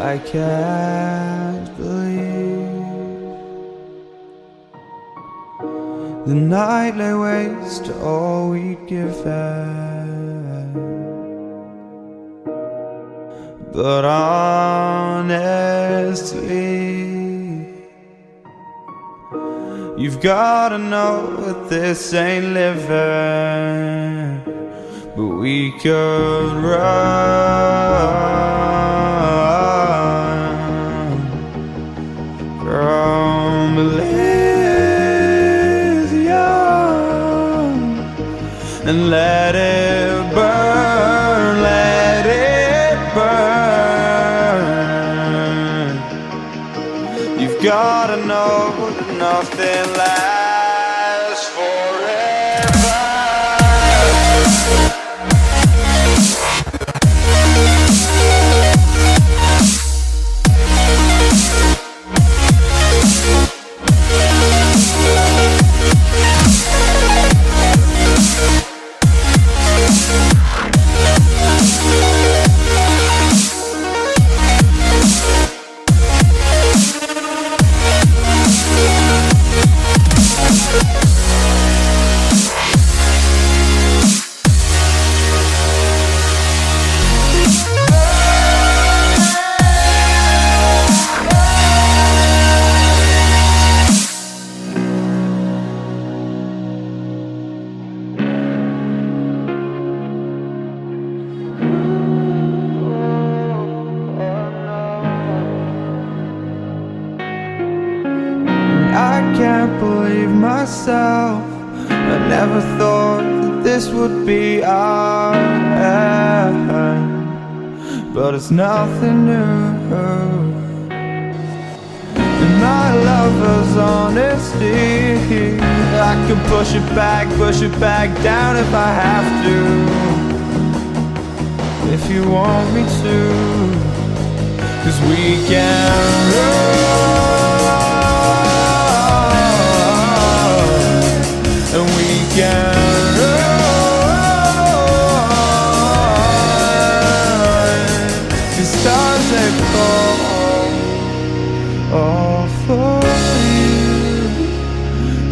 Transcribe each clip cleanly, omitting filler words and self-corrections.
I can't believe the night lay waste to all we'd given. But honestly, you've gotta know that this ain't living. But we could run from Elysium and let it burn, let it burn. You've gotta know that nothing lasts forever. I can't believe myself. I never thought that this would be our end, but it's nothing new. And my lover's honesty, I can push it back down if I have to. If you want me to, 'cause we can run. And we can run, 'cause stars they fall all for you.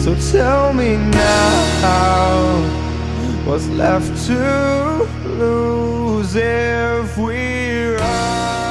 So tell me now, what's left to lose if we run?